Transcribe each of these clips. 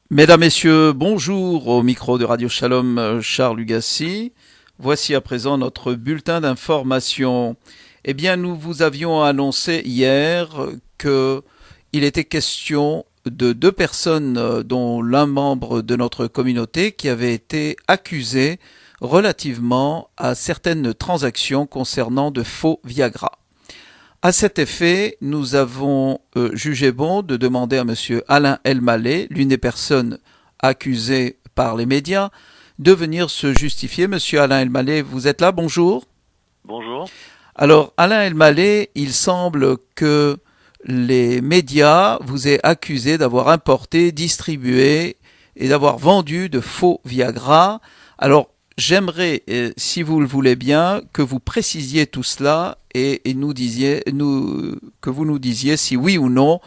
Mesdames, Messieurs, bonjour au micro de Radio Shalom, Charles Lugassi. Voici à présent notre bulletin d'information. Eh bien, nous vous avions annoncé hier que il était question de deux personnes, dont l'un membre de notre communauté, qui avait été accusé relativement à certaines transactions concernant de faux Viagra. À cet effet, nous avons jugé bon de demander à Monsieur Alain Elmaleh, l'une des personnes accusées par les médias, de venir se justifier. Monsieur Alain Elmaleh, vous êtes là, bonjour. Bonjour. Alors, Alain Elmaleh, il semble que les médias vous aient accusé d'avoir importé, distribué et d'avoir vendu de faux Viagra. Alors, j'aimerais, si vous le voulez bien, que vous précisiez tout cela et que vous nous disiez si oui ou non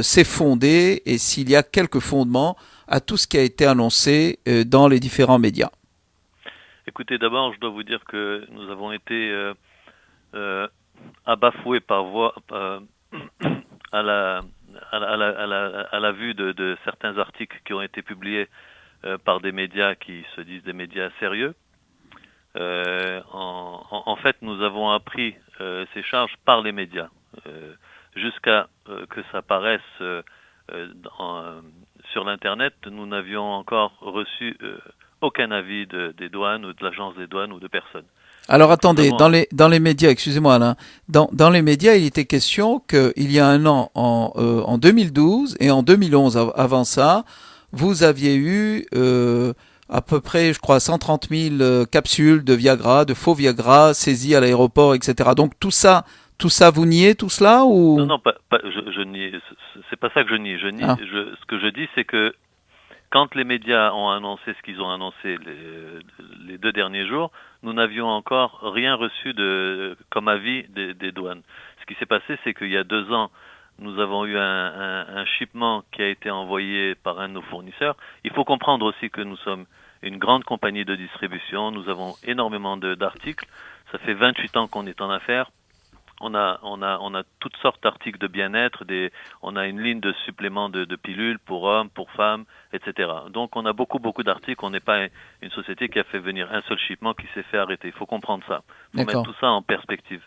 c'est fondé et s'il y a quelques fondements à tout ce qui a été annoncé dans les différents médias. Écoutez, d'abord, je dois vous dire que nous avons été euh, abafoués par voie à la à la vue de certains articles qui ont été publiés par des médias qui se disent des médias sérieux. En fait, nous avons appris ces charges par les médias, jusqu'à que ça paraisse sur l'internet. Nous n'avions encore reçu aucun avis des douanes ou de l'agence des douanes ou de personne. Alors Donc nous attendez, avons, dans les médias, excusez-moi Alain, dans les médias, il était question qu'il y a un an, en 2012 et en 2011, avant ça, vous aviez eu à peu près, je crois, 130 000 capsules de Viagra, de faux Viagra saisies à l'aéroport, etc. Donc tout ça, vous niez tout cela non, ou non, je nie. C'est pas ça que je nie. ah, Ce que je dis, c'est que quand les médias ont annoncé ce qu'ils ont annoncé les 2 derniers jours, nous n'avions encore rien reçu comme avis des douanes. Ce qui s'est passé, c'est qu'il y a 2 ans, nous avons eu un shipment qui a été envoyé par un de nos fournisseurs. Il faut comprendre aussi que nous sommes une grande compagnie de distribution. Nous avons énormément d'articles. Ça fait 28 ans qu'on est en affaires. On a toutes sortes d'articles de bien-être, on a une ligne de suppléments de pilules pour hommes, pour femmes, etc. Donc on a beaucoup d'articles. On n'est pas une société qui a fait venir un seul shipment qui s'est fait arrêter. Il faut comprendre ça. Il faut mettre d'accord. tout ça en perspective.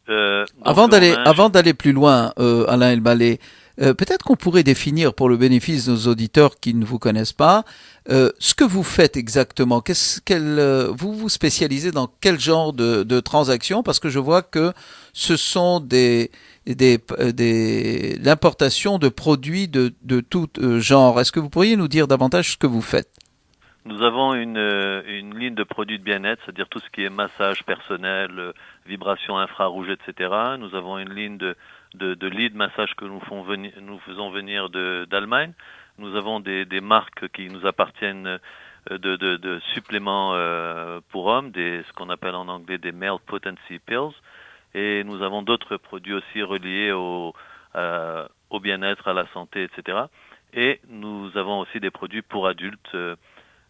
Donc on a Avant d'aller plus loin, Alain Elmaleh, peut-être qu'on pourrait définir pour le bénéfice de nos auditeurs qui ne vous connaissent pas, ce que vous faites exactement. Vous vous spécialisez dans quel genre de transactions? Parce que je vois que ce sont l'importation de produits de tout genre. Est-ce que vous pourriez nous dire davantage ce que vous faites? Nous avons une ligne de produits de bien-être, c'est-à-dire tout ce qui est massage personnel, vibration infrarouge, etc. Nous avons une ligne de lits de massage que nous faisons venir d'Allemagne. Nous avons des marques qui nous appartiennent de suppléments pour hommes, ce qu'on appelle en anglais des male potency pills. Et nous avons d'autres produits aussi reliés au bien-être, à la santé, etc. Et nous avons aussi des produits pour adultes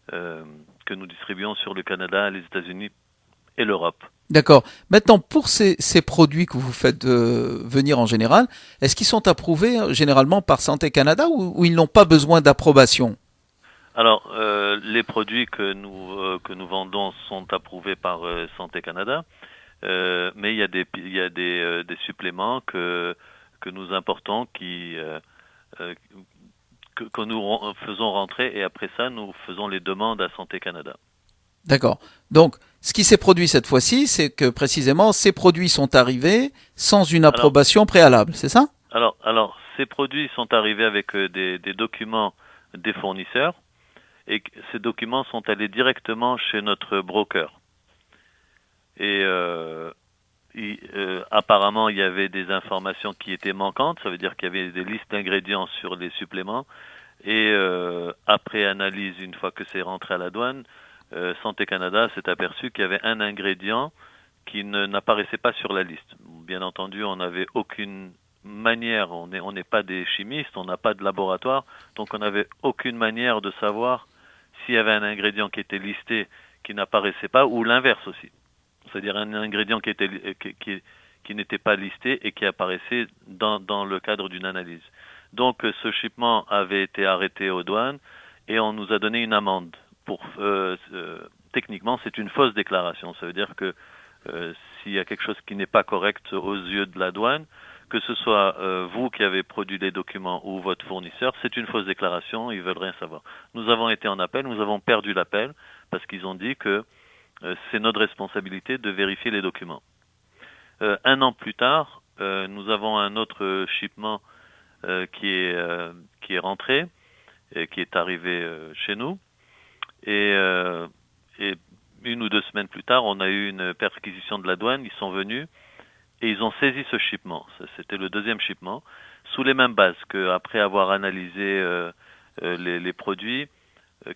que nous distribuons sur le Canada, les États-Unis et l'Europe. D'accord. Maintenant, pour ces produits que vous faites venir en général, est-ce qu'ils sont approuvés généralement par Santé Canada ou ils n'ont pas besoin d'approbation? Alors, les produits que nous vendons sont approuvés par Santé Canada, mais il y a des suppléments que nous importons euh, que nous faisons rentrer et après ça, nous faisons les demandes à Santé Canada. D'accord. Donc, ce qui s'est produit cette fois-ci, c'est que précisément ces produits sont arrivés sans une Alors, approbation préalable, c'est ça? ces produits sont arrivés avec des documents des fournisseurs et ces documents sont allés directement chez notre broker. Et apparemment, il y avait des informations qui étaient manquantes, ça veut dire qu'il y avait des listes d'ingrédients sur les suppléments. Et après analyse, une fois que c'est rentré à la douane, Santé Canada s'est aperçu qu'il y avait un ingrédient qui n'apparaissait pas sur la liste. Bien entendu, on n'avait aucune manière, on n'est pas des chimistes, on n'a pas de laboratoire, donc on n'avait aucune manière de savoir s'il y avait un ingrédient qui était listé qui n'apparaissait pas, ou l'inverse aussi. C'est-à-dire un ingrédient qui n'était pas listé et qui apparaissait dans le cadre d'une analyse. Donc ce shipment avait été arrêté aux douanes et on nous a donné une amende. Techniquement, c'est une fausse déclaration. Ça veut dire que s'il y a quelque chose qui n'est pas correct aux yeux de la douane, que ce soit vous qui avez produit les documents ou votre fournisseur, c'est une fausse déclaration, ils veulent rien savoir. Nous avons été en appel, nous avons perdu l'appel parce qu'ils ont dit que c'est notre responsabilité de vérifier les documents. Un an plus tard, nous avons un autre shipment qui est rentré, et qui est arrivé chez nous, et une ou 2 semaines plus tard, on a eu une perquisition de la douane, ils sont venus et ils ont saisi ce shipment. C'était le deuxième shipment, sous les mêmes bases qu'après avoir analysé les produits,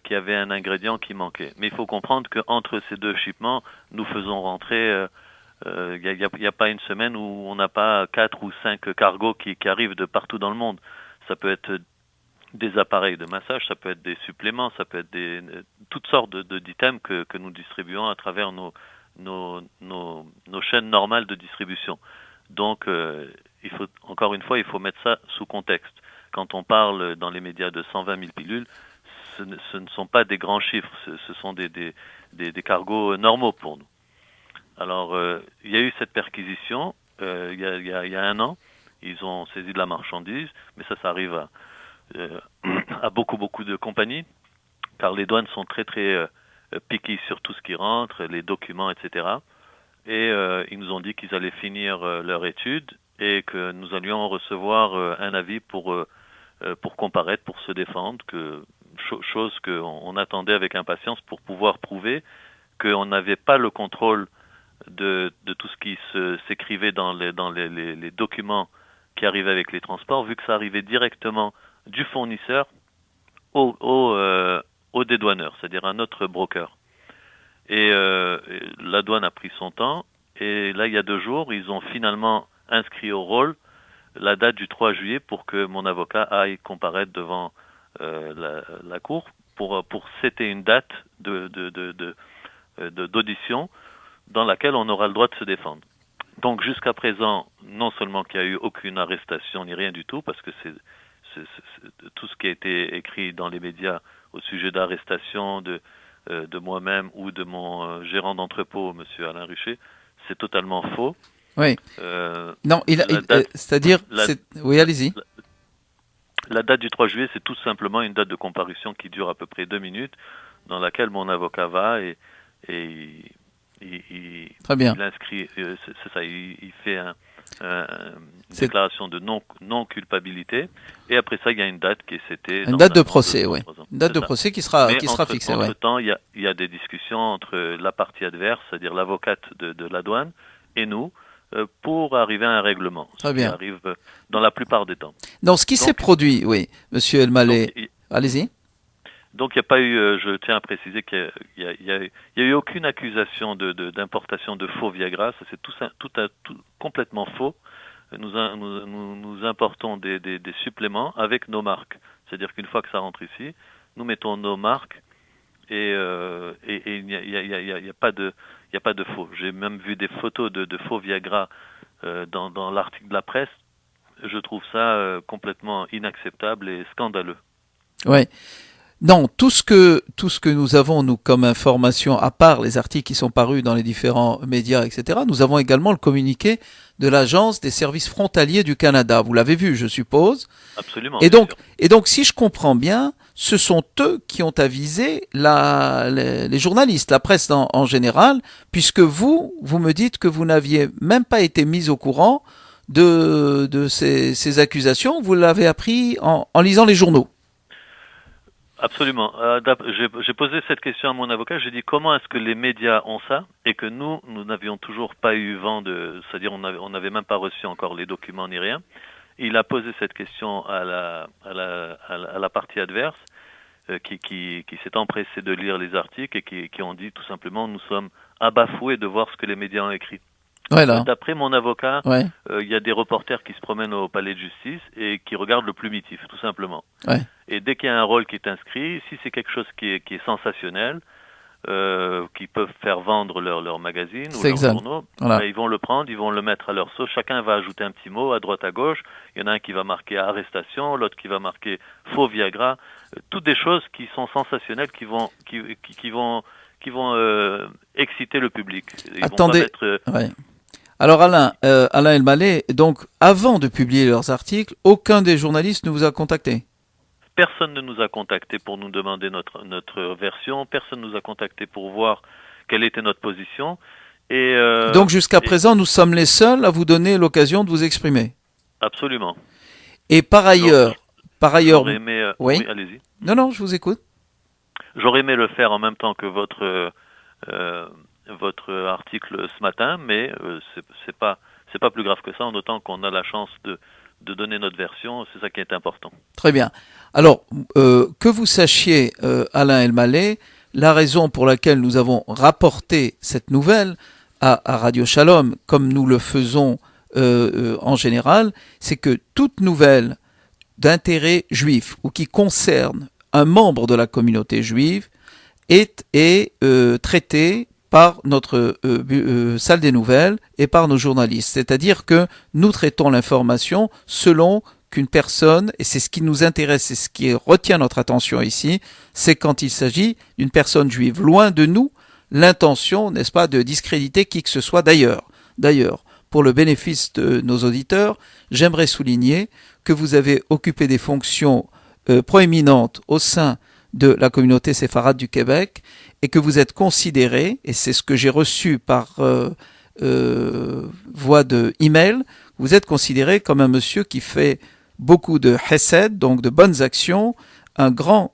qu'il y avait un ingrédient qui manquait. Mais il faut comprendre qu'entre ces 2 shipments, nous faisons rentrer, il n'y a pas une semaine où on n'a pas 4 ou 5 cargos qui arrivent de partout dans le monde. Ça peut être des appareils de massage, ça peut être des suppléments, ça peut être toutes sortes d'items que nous distribuons à travers nos chaînes normales de distribution. Donc, encore une fois, il faut mettre ça sous contexte. Quand on parle dans les médias de 120 000 pilules, ce ne sont pas des grands chiffres, ce sont des cargos normaux pour nous. Alors, il y a eu cette perquisition il y a un an, ils ont saisi de la marchandise, mais ça arrive à beaucoup de compagnies, car les douanes sont très picky sur tout ce qui rentre, les documents, etc. Et ils nous ont dit qu'ils allaient finir leur étude et que nous allions recevoir un avis pour comparaître, pour se défendre, chose qu'on attendait avec impatience pour pouvoir prouver qu'on n'avait pas le contrôle de tout ce qui s'écrivait dans les documents qui arrivaient avec les transports, vu que ça arrivait directement du fournisseur au dédouaneur, c'est-à-dire un autre broker. Et la douane a pris son temps, et là, il y a 2 jours, ils ont finalement inscrit au rôle la date du 3 juillet pour que mon avocat aille comparaître devant la cour pour setter une date d'audition dans laquelle on aura le droit de se défendre. Donc jusqu'à présent, non seulement qu'il n'y a eu aucune arrestation ni rien du tout, parce que c'est tout ce qui a été écrit dans les médias au sujet d'arrestation de moi-même ou de mon gérant d'entrepôt, monsieur Alain Rucher, c'est totalement faux. Oui. Non, c'est-à-dire, oui, allez-y. La date du 3 juillet, c'est tout simplement une date de comparution qui dure à peu près 2 minutes, dans laquelle mon avocat va et Très bien. Il inscrit, c'est ça, il fait une déclaration de non-culpabilité, et après ça, il y a une date qui est setée. Une date de procès, oui. Une date de procès qui sera fixée. Entre-temps, il y a des discussions entre la partie adverse, c'est-à-dire l'avocate de la douane, et nous, pour arriver à un règlement. Très bien. Qui arrive dans la plupart des temps. Dans ce qui s'est produit, oui, monsieur Elmaleh, allez-y. Donc il n'y a pas eu, je tiens à préciser qu'il y a eu aucune accusation d'importation de faux Viagra, ça c'est tout complètement faux. Nous importons des suppléments avec nos marques. C'est-à-dire qu'une fois que ça rentre ici, nous mettons nos marques et il n'y a pas de faux. J'ai même vu des photos de faux Viagra dans l'article de la presse. Je trouve ça complètement inacceptable et scandaleux. Oui. Non, tout ce que nous avons, nous, comme information, à part les articles qui sont parus dans les différents médias, etc., nous avons également le communiqué de l'Agence des services frontaliers du Canada. Vous l'avez vu, je suppose. Absolument. Et donc, si je comprends bien, ce sont eux qui ont avisé les journalistes, la presse en général, puisque vous me dites que vous n'aviez même pas été mis au courant de ces accusations. Vous l'avez appris en lisant les journaux. Absolument. J'ai posé cette question à mon avocat. J'ai dit comment est-ce que les médias ont ça et que nous n'avions toujours pas eu vent c'est-à-dire on n'avait même pas reçu encore les documents ni rien. Il a posé cette question à la partie adverse qui s'est empressée de lire les articles et qui ont dit tout simplement nous sommes abafoués de voir ce que les médias ont écrit. Voilà. D'après mon avocat, il y a des reporters qui se promènent au palais de justice et qui regardent le plumitif, tout simplement. Ouais. Et dès qu'il y a un rôle qui est inscrit, si c'est quelque chose qui est sensationnel, qui peuvent faire vendre leur magazine ou C'est leurs exact. journaux. Voilà. Ils vont le prendre, ils vont le mettre à leur sauce. Chacun va ajouter un petit mot à droite à gauche. Il y en a un qui va marquer arrestation, l'autre qui va marquer faux Viagra. Toutes des choses qui sont sensationnelles, qui vont exciter le public. Ils Attendez. vont pas mettre, Ouais. Alors Alain Elmaleh, donc avant de publier leurs articles, aucun des journalistes ne vous a contacté? Personne ne nous a contacté pour nous demander notre version. Personne ne nous a contacté pour voir quelle était notre position. Donc jusqu'à présent, nous sommes les seuls à vous donner l'occasion de vous exprimer. Absolument. Et par ailleurs, j'aurais aimé, oui, allez-y. Non, je vous écoute. J'aurais aimé le faire en même temps que votre article ce matin, mais c'est pas plus grave que ça, en autant qu'on a la chance de donner notre version, c'est ça qui est important. Très bien. Alors, que vous sachiez, Alain Elmaleh, la raison pour laquelle nous avons rapporté cette nouvelle à Radio Shalom, comme nous le faisons en général, c'est que toute nouvelle d'intérêt juif ou qui concerne un membre de la communauté juive est traitée par notre salle des nouvelles et par nos journalistes. C'est-à-dire que nous traitons l'information selon qu'une personne, et c'est ce qui nous intéresse, c'est ce qui retient notre attention ici, c'est quand il s'agit d'une personne juive. Loin de nous, l'intention, n'est-ce pas, de discréditer qui que ce soit d'ailleurs. D'ailleurs, pour le bénéfice de nos auditeurs, j'aimerais souligner que vous avez occupé des fonctions proéminentes au sein de la communauté séfarade du Québec et que vous êtes considéré, et c'est ce que j'ai reçu par voie de email, vous êtes considéré comme un monsieur qui fait beaucoup de chesed, donc de bonnes actions, un grand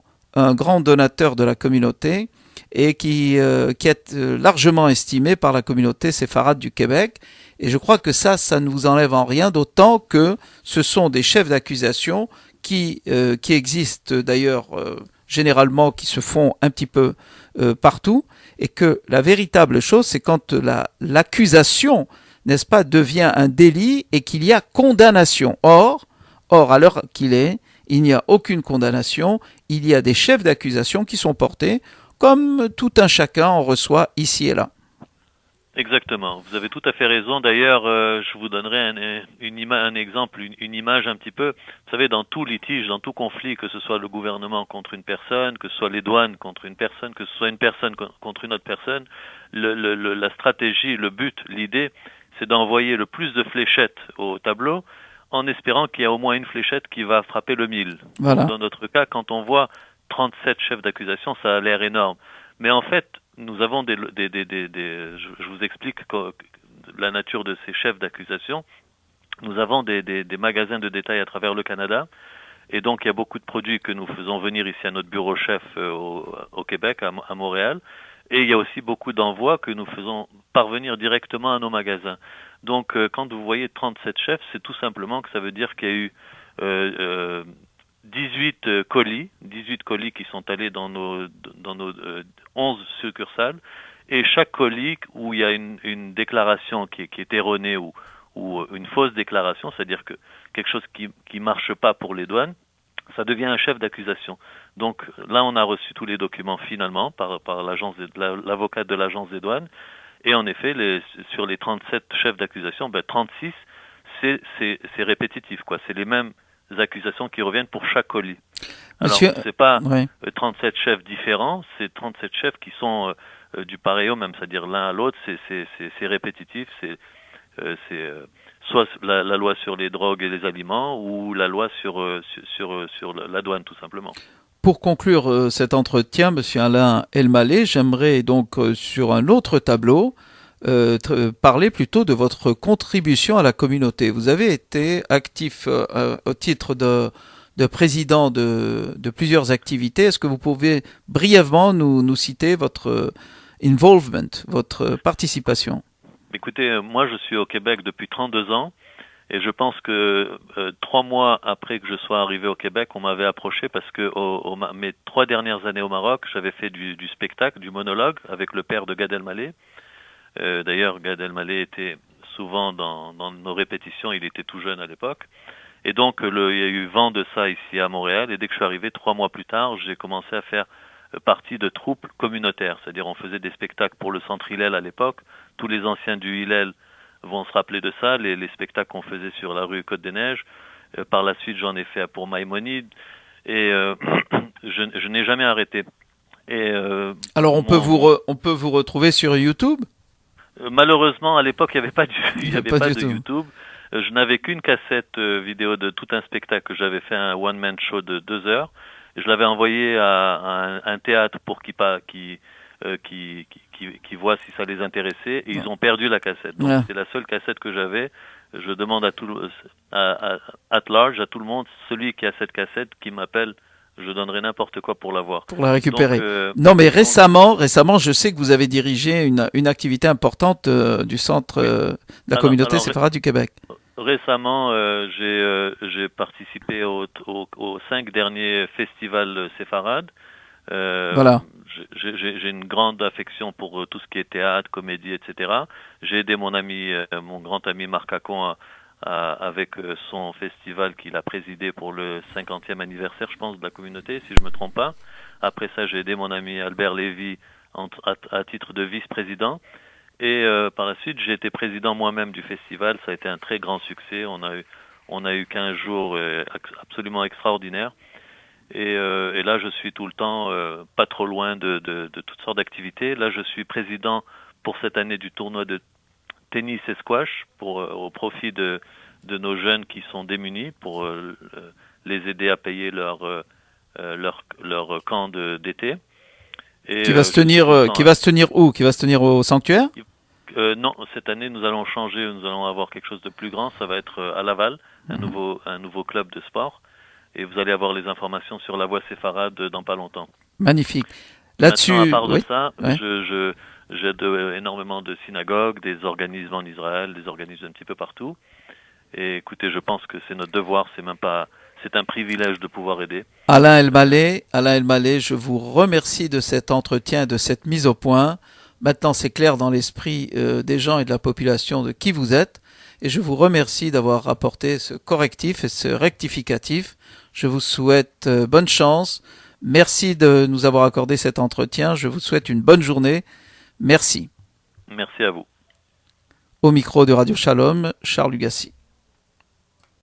donateur de la communauté et qui est largement estimé par la communauté séfarade du Québec. Et je crois que ça ne vous enlève en rien, d'autant que ce sont des chefs d'accusation qui existent d'ailleurs généralement, qui se font un petit peu partout, et que la véritable chose, c'est quand l'accusation, n'est-ce pas, devient un délit et qu'il y a condamnation. Or, à l'heure qu'il est, il n'y a aucune condamnation, il y a des chefs d'accusation qui sont portés, comme tout un chacun en reçoit ici et là. Exactement, vous avez tout à fait raison. D'ailleurs, je vous donnerai un exemple, une image un petit peu. Vous savez, dans tout litige, dans tout conflit, que ce soit le gouvernement contre une personne, que ce soit les douanes contre une personne, que ce soit une personne contre une autre personne, la stratégie, le but, l'idée, c'est d'envoyer le plus de fléchettes au tableau en espérant qu'il y a au moins une fléchette qui va frapper le mille. Voilà. Dans notre cas, quand on voit 37 chefs d'accusation, ça a l'air énorme. Mais en fait, nous avons je vous explique la nature de ces chefs d'accusation. Nous avons des magasins de détail à travers le Canada, et donc il y a beaucoup de produits que nous faisons venir ici à notre bureau chef au Québec, à Montréal, et il y a aussi beaucoup d'envois que nous faisons parvenir directement à nos magasins. Donc quand vous voyez 37 chefs, c'est tout simplement que ça veut dire qu'il y a eu 18 colis qui sont allés dans nos 11 succursales, et chaque colis où il y a une déclaration qui est erronée ou une fausse déclaration, c'est-à-dire que quelque chose qui marche pas pour les douanes, ça devient un chef d'accusation. Donc là, on a reçu tous les documents finalement par l'avocat de l'agence des douanes, et en effet, sur les 37 chefs d'accusation, 36 c'est répétitif, quoi. C'est les mêmes accusations qui reviennent pour chaque colis. Monsieur, alors, c'est pas oui. 37 chefs différents, c'est 37 chefs qui sont du pareil au même, c'est-à-dire l'un à l'autre, c'est répétitif, c'est soit la loi sur les drogues et les aliments, ou la loi sur la douane, tout simplement. Pour conclure cet entretien, Monsieur Alain Elmaleh, j'aimerais donc sur un autre tableau parler plutôt de votre contribution à la communauté. Vous avez été actif au titre de président de plusieurs activités. Est-ce que vous pouvez brièvement nous citer votre involvement, votre participation? Écoutez, moi je suis au Québec depuis 32 ans. Et je pense que 3 mois après que je sois arrivé au Québec, on m'avait approché parce que mes 3 dernières années au Maroc, j'avais fait du spectacle, du monologue avec le père de Gad Elmaleh. D'ailleurs, Gad Elmaleh était souvent dans nos répétitions, il était tout jeune à l'époque. Et donc, il y a eu vent de ça ici à Montréal. Et dès que je suis arrivé 3 mois plus tard, j'ai commencé à faire partie de troupes communautaires. C'est-à-dire on faisait des spectacles pour le centre Hillel à l'époque. Tous les anciens du Hillel vont se rappeler de ça, les spectacles qu'on faisait sur la rue Côte-des-Neiges. Par la suite, j'en ai fait pour Maïmonide et je n'ai jamais arrêté. Et, alors on peut vous retrouver sur YouTube? Malheureusement, à l'époque, il n'y avait pas, il y avait pas de YouTube. Je n'avais qu'une cassette vidéo de tout un spectacle que j'avais fait, un one-man show de 2 heures. Je l'avais envoyé à un théâtre pour qu'ils voient si ça les intéressait, et ils ont perdu la cassette. Donc c'est la seule cassette que j'avais. Je demande at large, à tout le monde, celui qui a cette cassette, qui m'appelle. Je donnerai n'importe quoi pour l'avoir. Pour la récupérer. Non, mais récemment, je sais que vous avez dirigé une activité importante du centre de la communauté séfarade du Québec. Récemment, j'ai participé aux 5 derniers festivals séfarades. Voilà. J'ai une grande affection pour tout ce qui est théâtre, comédie, etc. J'ai aidé mon grand ami Marc Acon avec son festival qu'il a présidé pour le 50e anniversaire, je pense, de la communauté, si je me trompe pas. Après ça, j'ai aidé mon ami Albert Lévy à titre de vice-président. Et par la suite, j'ai été président moi-même du festival. Ça a été un très grand succès. On a eu 15 jours absolument extraordinaires. Et là, je suis tout le temps pas trop loin de toutes sortes d'activités. Là, je suis président pour cette année du tournoi de tennis et squash au profit de nos jeunes qui sont démunis, pour les aider à payer leur camp d'été. Qui va se tenir où? Qui va se tenir au sanctuaire? Non, cette année nous allons changer, nous allons avoir quelque chose de plus grand. Ça va être à Laval, un nouveau club de sport. Et vous allez avoir les informations sur la voie séfarade dans pas longtemps. Magnifique. Là-dessus, à part de ça, ouais. j'aide énormément de synagogues, des organismes en Israël, des organismes un petit peu partout. Et écoutez, je pense que c'est notre devoir, c'est un privilège de pouvoir aider. Alain Elmaleh, je vous remercie de cet entretien, de cette mise au point. Maintenant, c'est clair dans l'esprit des gens et de la population de qui vous êtes. Et je vous remercie d'avoir apporté ce correctif et ce rectificatif. Je vous souhaite bonne chance. Merci de nous avoir accordé cet entretien. Je vous souhaite une bonne journée. Merci. Merci à vous. Au micro de Radio Shalom, Charles Lugassi.